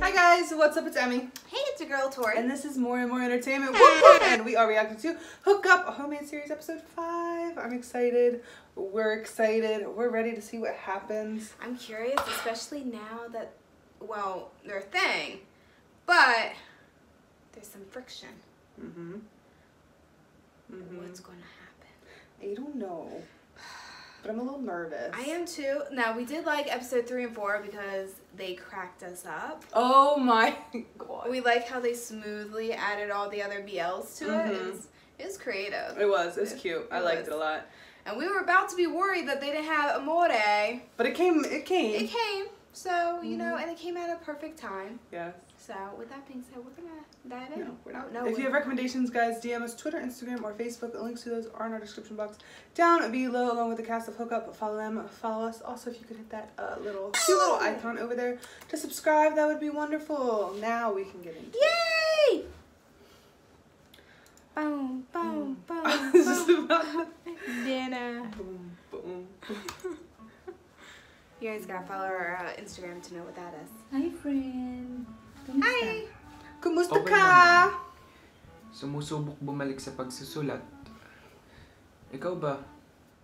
Hi guys, what's up? It's Emmy. Hey, it's your girl Tori. And this is More and More Entertainment. And we are reacting to Hook Up, a homemade series episode 5. I'm excited. We're excited. We're ready to see what happens. I'm curious, especially now that, well, they're a thing, but there's some friction. What's going to happen? I don't know. But I'm a little nervous. I am too. Now, we did like episode 3 and 4 because they cracked us up. Oh my god. We like how they smoothly added all the other BLs to it. It was creative. It was cute. I liked it a lot. And we were about to be worried that they didn't have Amore. But it came. So, you know, and it came at a perfect time. Yes. So, with that being said, we're going to dive in. No, we're not. No, if you have recommendations, guys, DM us Twitter, Instagram, or Facebook. The links to those are in our description box down below, along with the cast of Hook Up. Follow them, follow us. Also, if you could hit that cute little icon over there to subscribe, that would be wonderful. Now we can get into it. Yay! Boom, boom, boom, This is about dinner. boom, boom. You guys gotta follow our Instagram to know what that is. Hi, friend. Kamusta? Hi! Kumusta Okay ka? naman. Sumusubok bumalik sa pagsusulat. Ikaw ba?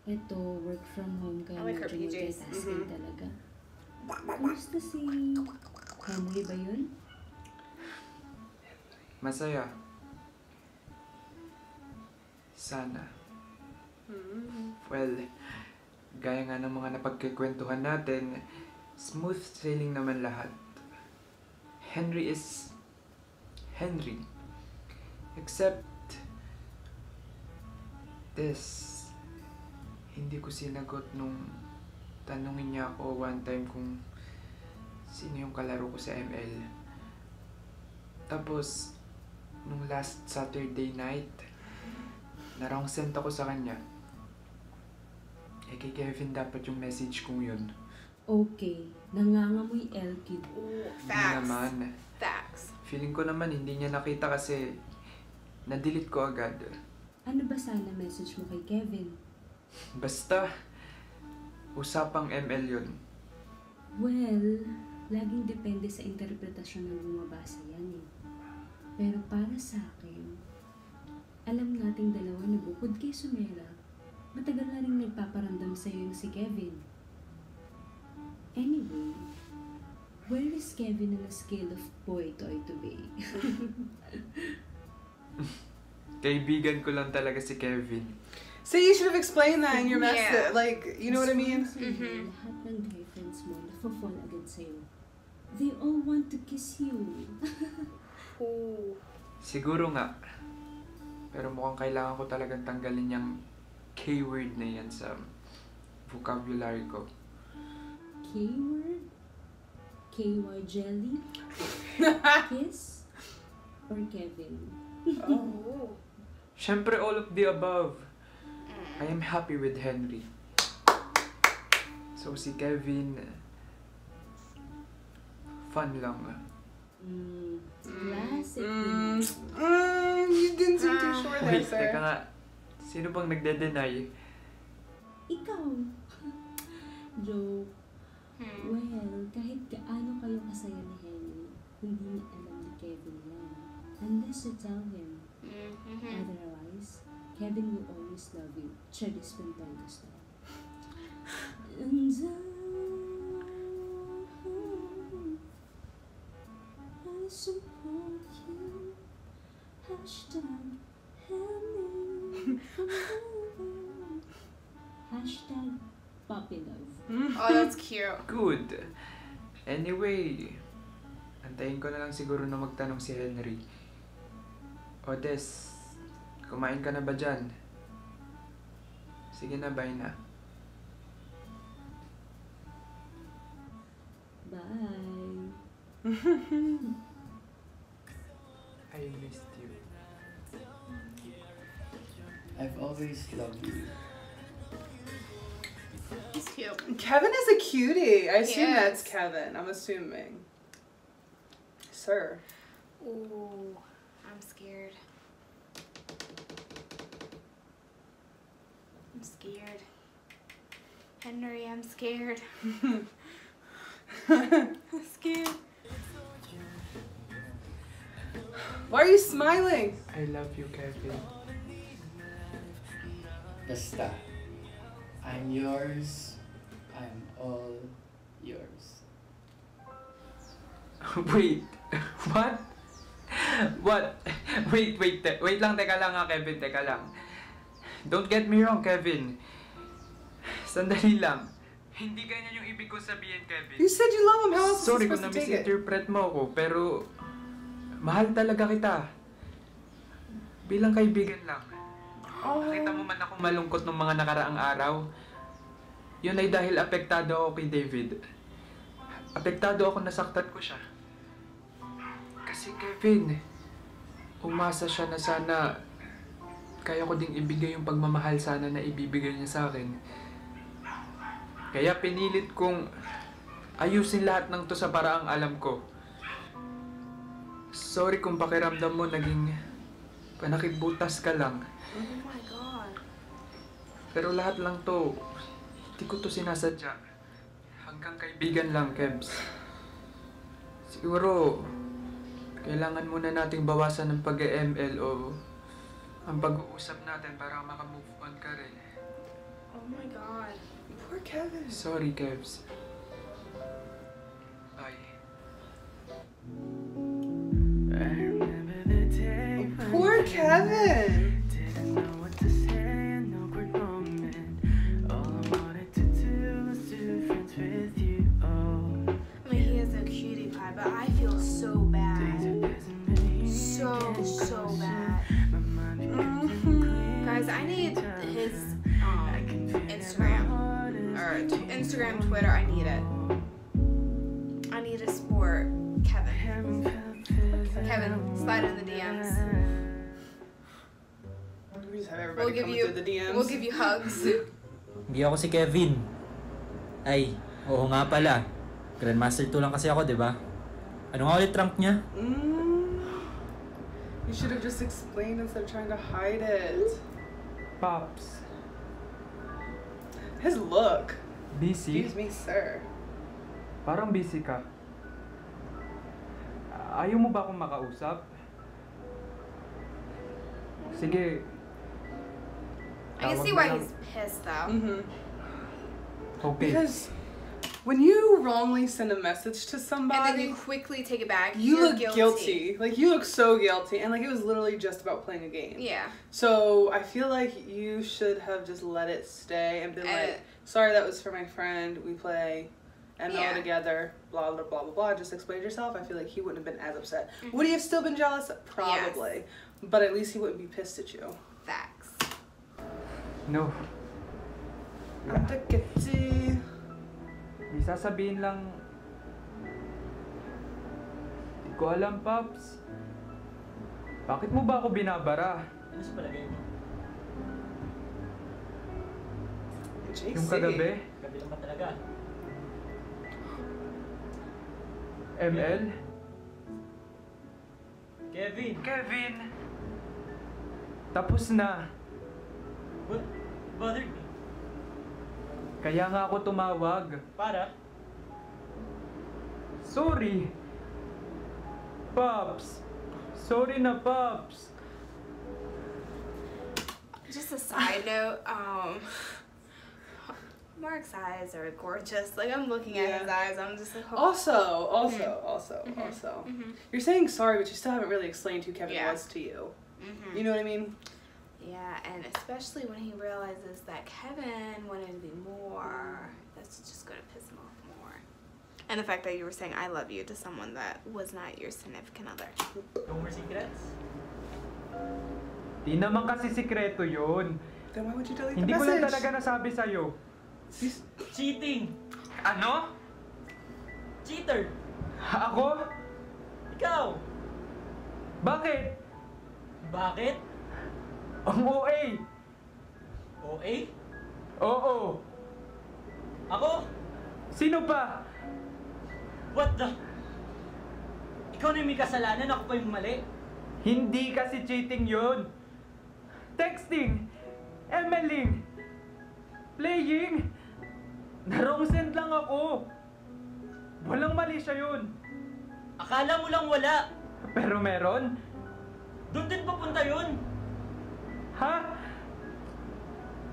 Ito, work from home kaya I like her medyo PJs. multitasking talaga. Kamusta si Henry ba yun? Masaya. Sana. Well, gaya nga ng mga napagkikwentuhan natin, smooth sailing naman lahat. Henry is Henry. Except this, hindi ko sinagot nung tanungin niya ako one time kung sino yung kalaro ko sa ML. Tapos, nung last Saturday night, narong sent ako sa kanya. Eh, kay Kevin dapat yung message kong yun. Okay, nangangamoy L-Kid. Ooh, Hindi facts. naman. Facts. Feeling ko naman hindi niya nakita kasi na-delete ko agad. Ano ba sana message mo kay Kevin? Basta, usapang ML yun. Well, laging depende sa interpretasyon ng bumabasa yan eh. Pero para sa akin, alam nating dalawa na bukod kay Sumera, matagal na rin nagpaparamdam sa'yo yung si Kevin. Anyway, where is Kevin on a scale of boy toy to bay? Kaibigan ko lang talaga si Kevin. So you should have explained that in your message. Yeah. Like, you know what I mean? Lahat ng girlfriends mo nafo-fall agad sa'yo. They all want to kiss you. Ooh. Siguro nga. Pero mukhang kailangan ko talagang tanggalin yung K-word na yan sa vocabulary ko. K-word? KY jelly? Kiss? Or Kevin? Oh. Siyempre, all of the above. I am happy with Henry. So, si Kevin, fun lang. Classic. You didn't seem too sure there, Wait, sir. teka nga. Sino bang nagde-deny? Ikaw. Joke. Well, kahit gaano kayo kasaya ni Henry, hindi niya alam ni Kevin yan. Unless you tell him. Otherwise, Kevin will always love you. Charis Pintanga style. And I support you. Hashtag Henry forever. Hashtag puppy love. Oh, that's cute. Good. Anyway, antayin ko na lang siguro na magtanong si Henry. Odes, kumain ka na ba dyan? Sige na, bye na. Bye. I missed you. I've always loved you. He's cute. Kevin is a cutie. I assume Yes. that's Kevin. I'm assuming. Sir. Ooh, I'm scared. scared. Henry, I'm scared. I'm scared. Why are you smiling? I love you, Kevin. Basta. I'm yours. I'm all yours. Wait. What? What? Wait lang, teka lang ha, Kevin, teka lang. Don't get me wrong, Kevin. Sandali lang. Hindi ganyan yung ibig ko sabihin, Kevin. You said you love him. How else is Sorry he kung supposed to take it? na-misinterpret mo ako, pero mahal talaga kita. Bilang kaibigan lang. Nakita mo man ako malungkot ng mga nakaraang araw. Yun ay dahil apektado ako kay David. Apektado ako, nasaktan ko siya. Kasi Kevin, umasa siya na sana kaya ko ding ibigay yung pagmamahal sana na ibibigay niya sa akin. Kaya pinilit kong ayusin lahat ng to sa paraang alam ko. Sorry kung pakiramdam mo naging panakibutas ka lang. Oh my God. Pero lahat lang to, hindi ko to sinasadya. Hanggang kaibigan lang, Kebs. Siguro, kailangan muna nating bawasan ng pag-ML o ang pag-uusap natin para makamove on ka rin. Oh my God. Poor Kevin. Sorry, Kebs. Bye. Poor Kevin. I mean, he is a cutie pie, but I feel so bad. So bad. Guys, I need his Instagram. Or Instagram, Twitter, I need it. I need to support Kevin. Kevin, slide in the DMs. We just have everybody coming through the DMs. We'll give you hugs. Hindi ako si Kevin. Ay, oo nga pala. Grandmaster 2 lang kasi ako, di ba? Ano nga ulit rank niya? You should have just explained instead of trying to hide it. Pops, His look. busy? Excuse me, sir. Parang busy ka. Ayaw mo ba akong makausap? Sige. I can Tawag see na why lang. he's pissed though. Okay. Because when you wrongly send a message to And then somebody, you quickly take it back. you You're look guilty. Like, you look so guilty. And, like, it was literally just about playing a game. Yeah. So, I feel like you should have just let it stay and been like, sorry, that was for my friend. We play ML Yeah. together. Blah, blah, blah, blah, blah. Just explain yourself. I feel like he wouldn't have been as upset. Would he have still been jealous? Probably. But at least he wouldn't be pissed at you. Facts. No. Ate Kitty. May sasabihin lang. Di ko alam, Pops. Bakit mo ba ako binabara? Ano sa palagay mo? J.ACE. Yung kagabi? Gabi lang ba talaga? ML? Kevin! Kevin! Tapos na. What bothered me? Kaya nga ako tumawag. Para? Sorry. Pops. Sorry na, Pops. Just a side note, Mark's eyes are gorgeous. Like, I'm looking at his eyes, I'm just like, oh. Also. You're saying sorry, but you still haven't really explained who Kevin Yeah. was to you. You know what I mean? Yeah, and especially when he realizes that Kevin wanted to be more, that's just gonna piss him off more. And the fact that you were saying I love you to someone that was not your significant other. No more secrets? Di naman kasi sikreto yun. Then why would you delete Hindi the ko lang message? talaga nasabi sa'yo. Cheating! Ano? Cheater! Ako? Ikaw! Bakit? Bakit? Ang OA! OA? Oo. Ako? Sino pa? What the? Ikaw na yung may kasalanan, ako pa yung mali. Hindi kasi cheating yun. Texting. Emailing. playing. Na-wrong send lang ako. Walang mali siya yun. Akala mo lang wala. Pero meron. Doon din papunta yun. Ha?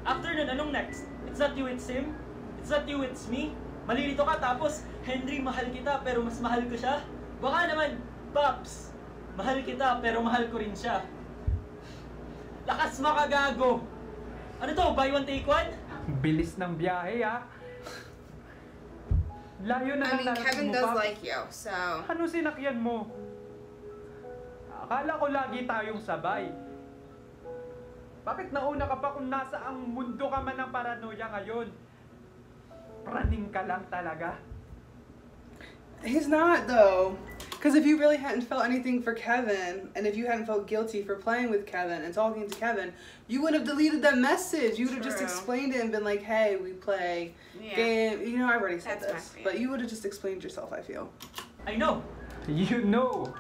After nun, anong next? It's not you, it's him. It's not you, it's me. Malilito ka tapos, Henry, mahal kita pero mas mahal ko siya. Baka naman, Pops, mahal kita pero mahal ko rin siya. Lakas makagago. Ano to, buy one take one? Bilis ng biyahe, ha? Layo na I mean, narating Kevin mo, does Pops. like you, so. Ano sinakyan mo? Akala ko lagi tayong sabay. Bakit nauna ka pa kung nasa ang mundo ka man ng paranoia ngayon? Praning ka lang talaga. He's not though. Because if you really hadn't felt anything for Kevin, and if you hadn't felt guilty for playing with Kevin and talking to Kevin, you would have deleted that message. You would have just True. explained it and been like, hey, we play game. You know, I've already said That's this. my But you would have just explained yourself, I feel. I know. You know.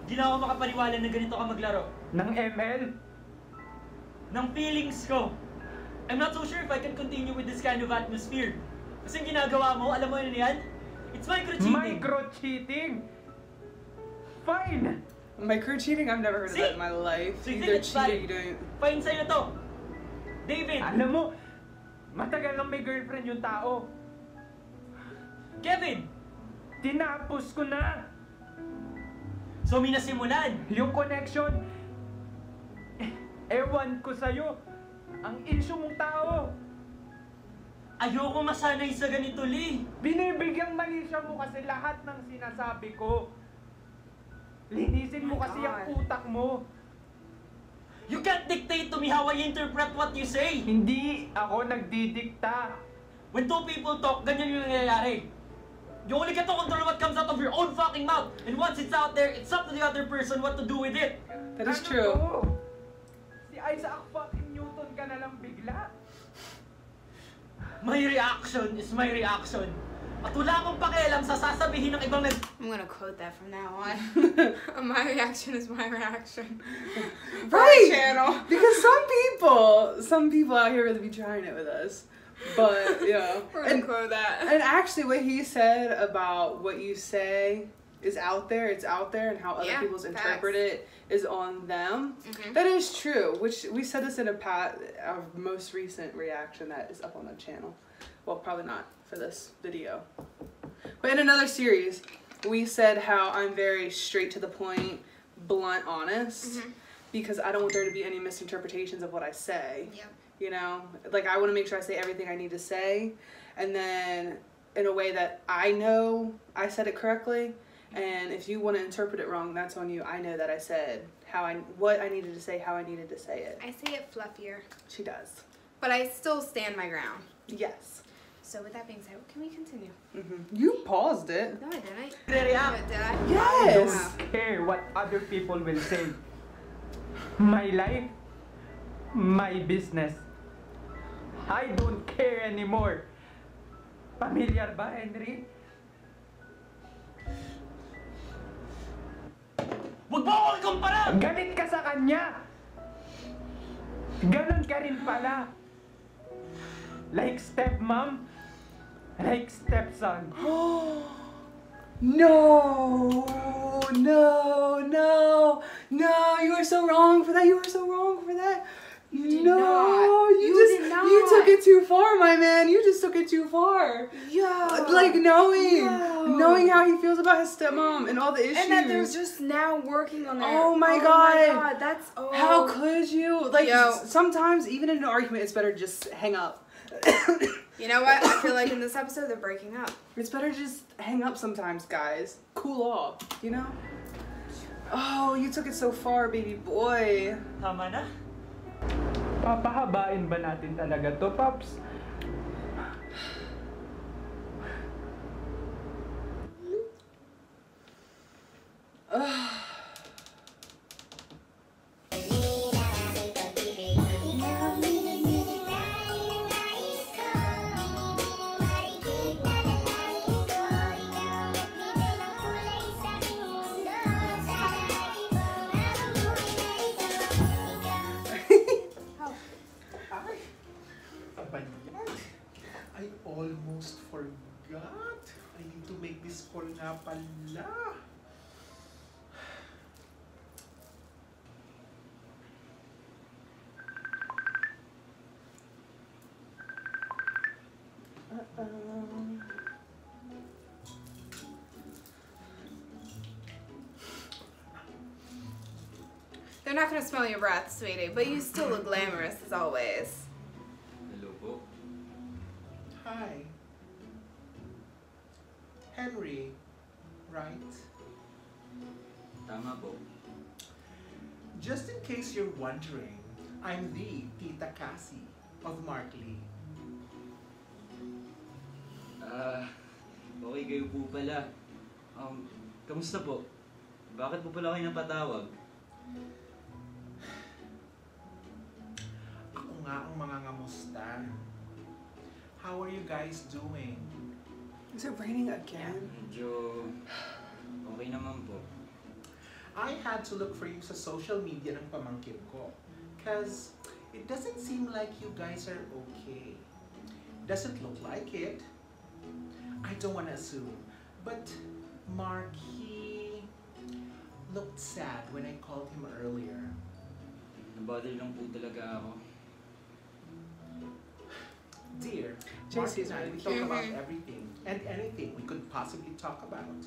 Di na ako makapaniwala na ganito ka maglaro. Ng ML? Ng feelings ko. I'm not so sure if I can continue with this kind of atmosphere. Kasi yung ginagawa mo, alam mo yun yan? It's micro-cheating. Micro-cheating? Fine! Micro-cheating? I've never heard of See? that in my life. So you Either think it's cheat or fine? you don't. Fine sa'yo to. David, Alam mo, matagal lang may girlfriend yung tao. Kevin, Tinapos ko na. so may nasimulan. Yung connection, ewan ko sa'yo. Ang issue mong tao. Ayoko masanay sa ganito, Lee. Binibigyang mali siya mo kasi lahat ng sinasabi ko. Linisin mo kasi ang utak mo. You can't dictate to me how I interpret what you say. Hindi ako nagdidikta. When two people talk, ganyan yung nangyayari. You only get to control what comes out of your own fucking mouth. And once it's out there, it's up to the other person what to do with it. That is Ano true. to? Si Isaac fucking Newton ka na lang bigla. My reaction is my reaction. At wala akong pakialam sa sasabihin ng ibang I'm gonna quote that from now on. My reaction is my reaction. Right! Channel. Because some people out here really be trying it with us. But, yeah. We're gonna quote that. And actually, what he said about what you say is out there, it's out there, and how other Yeah, people's facts. interpret it is on them. Mhm. That is true, which we said this in our most recent reaction that is up on the channel. Well, probably not for this video. But in another series, we said how I'm very straight to the point, blunt, honest, because I don't want there to be any misinterpretations of what I say. Yep. You know, like I want to make sure I say everything I need to say, and then in a way that I know I said it correctly. And if you want to interpret it wrong, that's on you. I know that I said what I needed to say, how I needed to say it. I say it fluffier, She does. but I still stand my ground. Yes. So with that being said, can we continue? You paused it. No, I didn't. react. Did I? Yes. Don't care what other people will say. My life, my business. I don't care anymore. Pamilyar ba, Henry? Huwag mo ako ikumpara! Galit ka sa kanya. Ganon ka rin pala. Like stepmom, like stepson. No, you are so wrong for that. You are so wrong for that. You did no, not. you did not. You took it too far, my man. You just took it too far. Yeah. Like knowing No. how he feels about his stepmom and all the issues. And that they're just now working on that. Oh my God. That's How could you? Like Yo. sometimes even in an argument, it's better to just hang up. You know what? I feel like in this episode they're breaking up. It's better to just hang up sometimes, guys. Cool off, you know? Oh, you took it so far, baby boy. Tama na? Papahabain ba natin talaga to, Pops? nga pala. They're not gonna smell your breath, sweetie, but you still look glamorous as always. Hello po. Hi. Henry, right? Tama po. Just in case you're wondering, I'm the Tita Cassie of MARKY. Okay kayo po pala. Kamusta po? Bakit po pala kayo napatawag? Ako nga ang mga ngamusta. How are you guys doing? Is it raining again? Medyo okay naman po. I had to look for you sa social media ng pamangkin ko. Cause it doesn't seem like you guys are okay. Doesn't look like it. I don't wanna assume. But Marky looked sad when I called him earlier. Nabother lang po talaga ako. Dear, J.ACE Marky and I, we talk about everything and anything we could possibly talk about.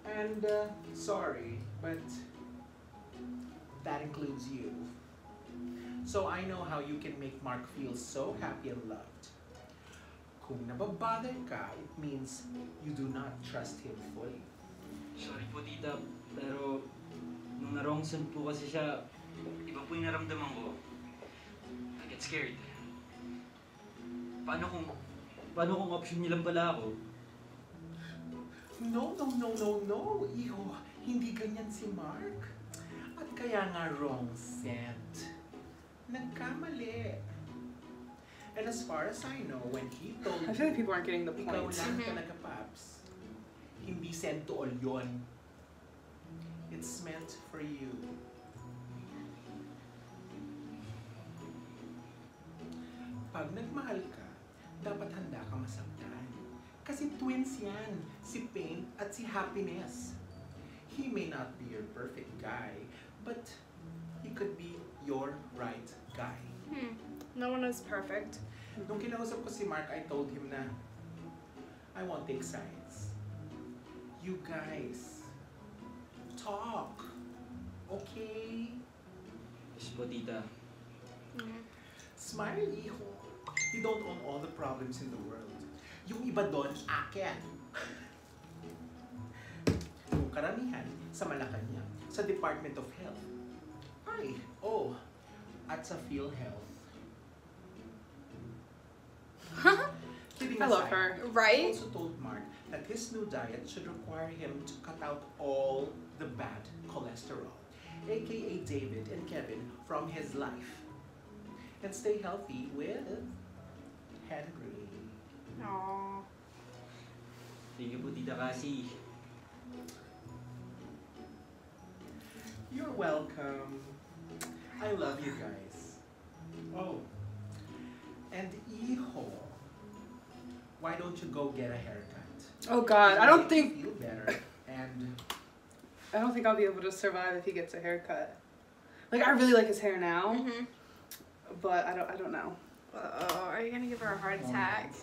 And sorry, but that includes you. So I know how you can make Mark feel so happy and loved. Kung nababother ka, it means you do not trust him fully. Sorry po tita, pero nung narongsan po kasi siya, iba po yung naramdaman ko. I get scared. Paano kung option niya lang pala ako? No, Iho. Hindi ganyan si Mark. At kaya nga wrong scent. Nagkamali. And as far as I know, when he told I feel like people aren't getting the ikaw point. lang talaga, Paps. Hindi sent to all yon. It's meant for you. Pag nagmahal ka, dapat handa ka masaktan. Kasi twins yan, si Pain at si Happiness. He may not be your perfect guy, but he could be your right guy. No one is perfect. Nung kinausap ko si Mark, I told him na I won't take sides. You guys, talk. Okay? Yes po tita. Smile, Iho. You don't own all the problems in the world. Yung iba doon, akin. Yung karamihan, sa Malacanang, sa Department of Health. At sa PhilHealth. Kidding I love aside, her. I Right? also told Mark that his new diet should require him to cut out all the bad cholesterol, aka David and Kevin, from his life. And stay healthy with Henry. Aww. Thank you po tita Cassie. You're welcome. I love you guys. Oh, and Iho, why don't you go get a haircut? Oh God, I don't Make you think feel better. And I'll be able to survive if he gets a haircut. Like I really like his hair now, but I don't know. Uh-oh, are you gonna give her a heart attack?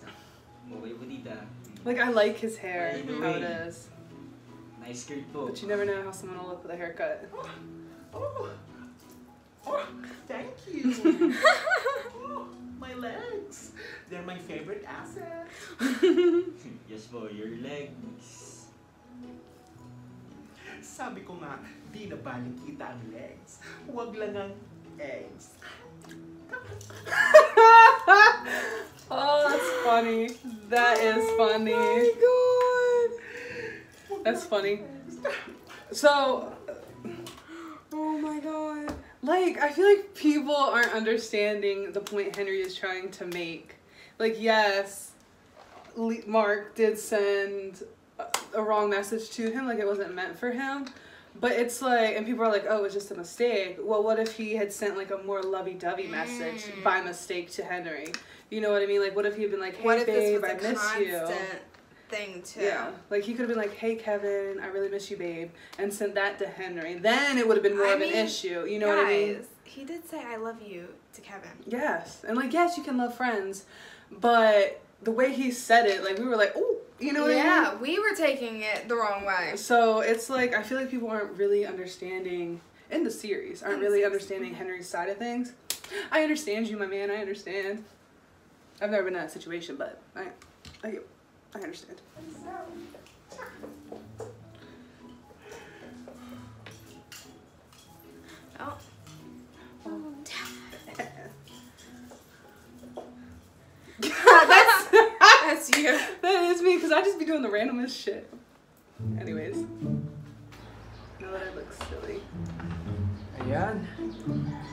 Okay po tita. Like I like his hair, By the how it way. is, Nice skirt po. but you never know how someone will look with a haircut. Thank you. My legs. They're my favorite asset. Yes po, your legs. Sabi ko nga, di na baling kita ang legs. Huwag lang ang eggs. Oh, that's funny. That is funny. God. That's funny. So, Oh my god. like, I feel like people aren't understanding the point Henry is trying to make. Like, yes, Mark did send a wrong message to him, like it wasn't meant for him. But it's like, and people are like, oh, it was just a mistake. Well, what if he had sent like a more lovey-dovey message by mistake to Henry? You know what I mean? Like, what if he had been like, hey, What if this babe, was I a miss you. constant? thing too. Yeah, like he could have been like, "Hey Kevin, I really miss you, babe," and sent that to Henry. Then it would have been more of an issue. You know what I mean? He did say "I love you" to Kevin. Yes, and like yes, you can love friends, but the way he said it, like we were like, "Oh," you know what I mean? Yeah, we were taking it the wrong way. So it's like I feel like people aren't really understanding in the series, aren't really understanding Henry's side of things. I understand you, my man. I understand. I've never been in that situation, but I understand. Oh. That's you. That is me, because I just be doing the randomest shit. Anyways. Now that I look silly. Ayan.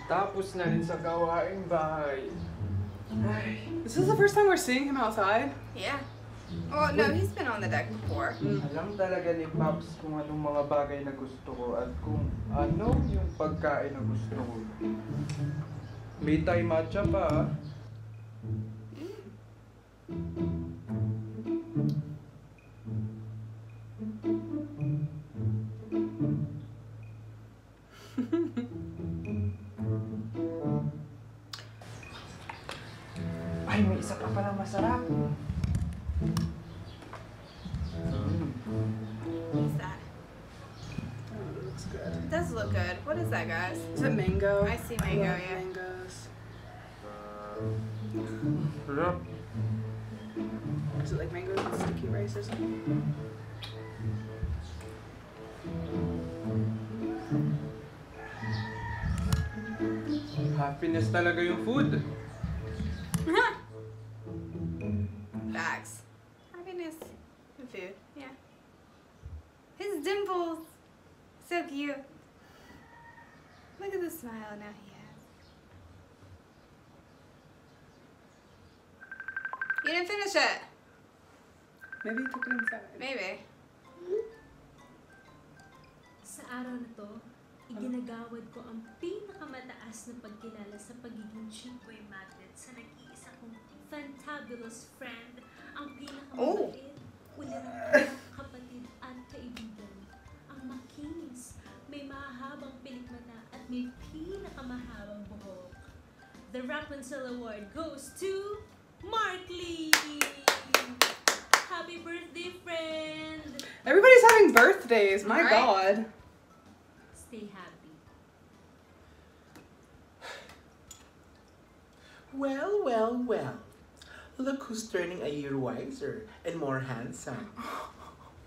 Tapos na rin sa gawaing bahay. Ay. This is the first time we're seeing him outside? Yeah. Oh, no, he's been on the deck before. Alam talaga ni Pops kung anong mga bagay na gusto ko at kung ano yung pagkain na gusto ko. May Thai matcha pa ah. Ay, may isa pa palang masarap. What's that? Oh, it looks good. It does look good. What is that, guys? Is it mango? I see mango, love yeah. Mangoes. Sarap. Is it like mangoes and sticky rice or something? Happiness talaga yung food. Facts. Happiness and food. Yeah. His dimples. So cute. Look at the smile now he has. You didn't finish it. Maybe he took it inside. Maybe. Sa araw na to, iginagawad ko ang pinakamataas na pagkilala sa pagiging chimboy magnet sa nag-iisa kong fantabulous friend, ang pinakamabait, ulirang kapatid at kaibigan, ang makinis, may mahahabang pilikmata at may pinakamahabang buhok. The Rapunzel Award goes to Marky! Happy birthday, friend! Everybody's having birthdays. My Right? God. Stay happy. Well, well, well. Look who's turning a year wiser and more handsome.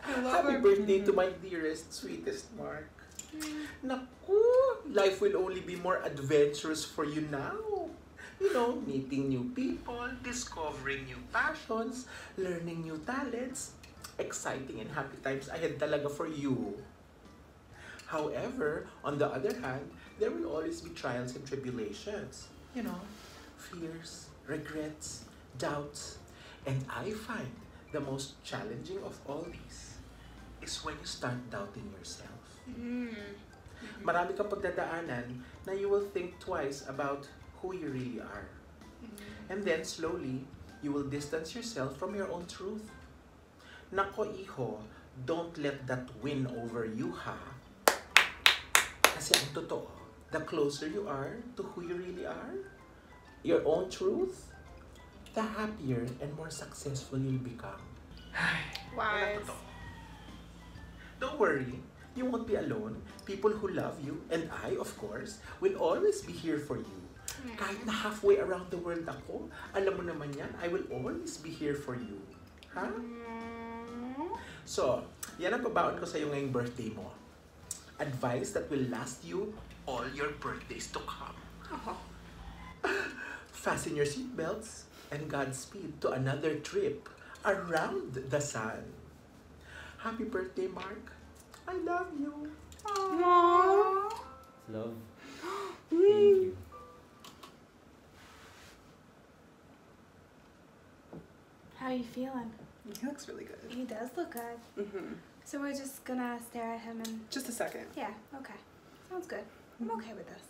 Happy birthday to my dearest, sweetest Mark. Naku, life will only be more adventurous for you now. You know, meeting new people, discovering new passions, learning new talents. Exciting and happy times ahead talaga for you. However, on the other hand, there will always be trials and tribulations. You know, fears, regrets, doubts. And I find the most challenging of all these is when you start doubting yourself. Marami kang pagdadaanan na you will think twice about who you really are. And then slowly, you will distance yourself from your own truth. Nako iho, don't let that win over you ha. Kasi ang totoo, the closer you are to who you really are, your own truth, the happier and more successful you'll become. Yan ang totoo. Don't worry, you won't be alone. People who love you, and I, of course, will always be here for you. Kahit na halfway around the world ako, alam mo naman yan, I will always be here for you. Ha? So, yan ang pabaon ko sa'yo ngayong birthday mo. Advice that will last you all your birthdays to come. Fasten your seatbelts and Godspeed to another trip around the sun. Happy birthday, Mark. I love you. Aww. Love. Thank you. How are you feeling? He looks really good. He does look good. Mm-hmm. So we're just gonna stare at him and... Just a second. Yeah, okay. Sounds good. I'm okay with this.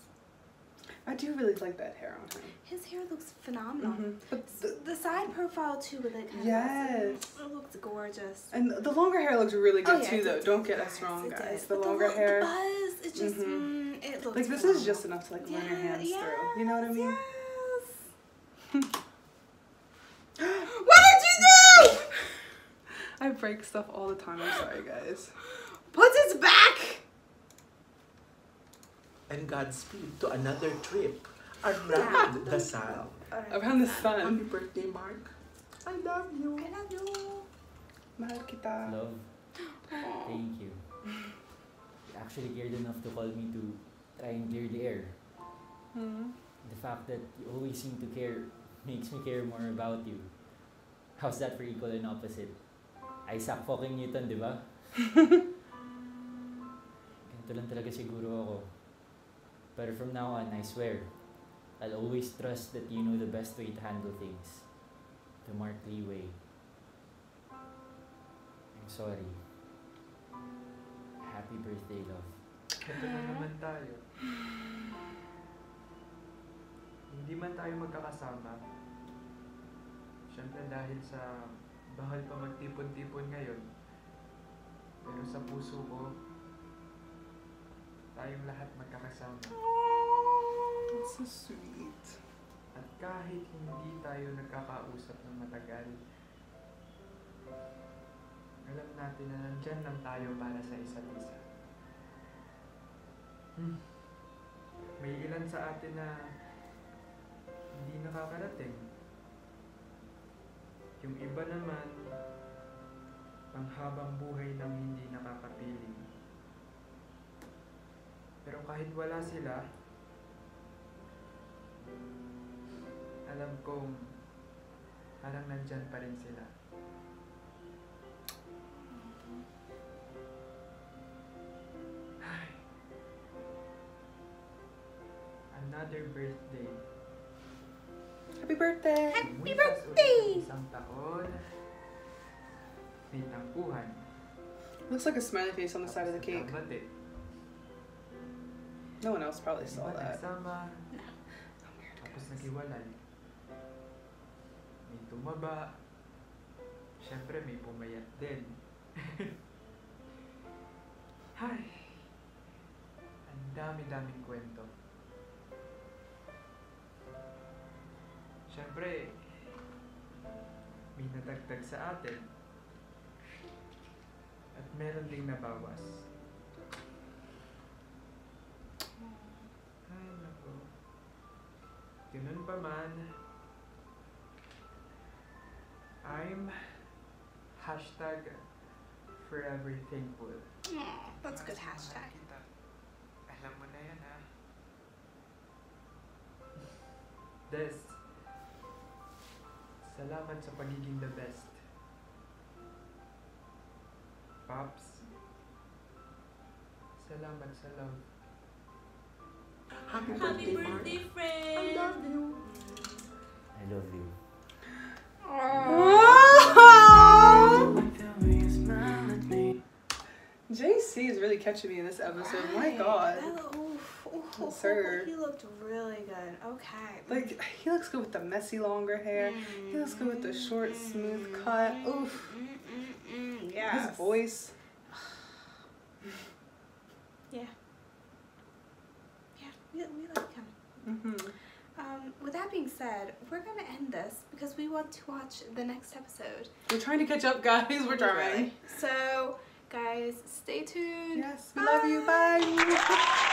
I do really like that hair on him. His hair looks phenomenal. But The side profile too with it kind yes. of it looks gorgeous. And the longer hair looks really good yeah, too it though. did, Don't get guys, us wrong, it guys. did. The But longer hair. The buzz, it just it looks like this phenomenal. is just enough to like run your hands yes, through. You know what I mean? Yes. What did you do? I break stuff all the time. I'm sorry, guys. Put it back. And Godspeed to another trip around the sun. Around the sun. Happy birthday, Mark. I love you. I love you. Mahal kita. Love, thank you. You actually cared enough to call me to try and clear the air. The fact that you always seem to care makes me care more about you. How's that for equal and opposite? Isaac fucking Newton, di ba? Ganito lang talaga siguro ako. But from now on, I swear, I'll always trust that you know the best way to handle things. The Mark Lee way. I'm sorry. Happy birthday, love. Ito na naman tayo. Hindi man tayo magkakasama. Siyempre dahil sa bahal pa magtipon-tipon ngayon. Pero sa puso ko, tayong lahat magkakasama. That's so sweet. At kahit hindi tayo nagkakausap ng matagal, alam natin na nandyan lang tayo para sa isa't isa. May ilan sa atin na hindi nakakarating. Yung iba naman, panghabang buhay nang hindi nakakapiling. Pero kahit wala sila, alam kong parang nandyan pa rin sila. Ay. Another birthday. Happy birthday! Happy Lumipas birthday! ulit ang isang taon. May tangkuhan. Looks like a smiley face on the side of the cake. Nagkabati. No one else probably saw Iba that. nagsama. Tapos naghiwalay. May tumaba. Siyempre may pumayat din. Hay! Ang dami-daming kwento. Siyempre, may nadagdag sa atin. At meron ding nabawas. Ay, naku. Ganun pa man, I'm #forever thankful. That's a good hashtag. Alam mo na yan, ha? Des, salamat sa pagiging the best. Pops, salamat sa love. Happy birthday, Mark. friend! I love you. I love you. J.ACE is really catching me in this episode. My God. Sir. He looked really good. Okay. Like, he looks good with the messy longer hair. He looks good with the short, smooth cut. Oof. Yes. His voice. Yeah. Yeah, we like him. With that being said, we're going to end this because we want to watch the next episode. We're trying to catch up, guys. We're trying. So, guys, stay tuned. Yes, we love you. Bye.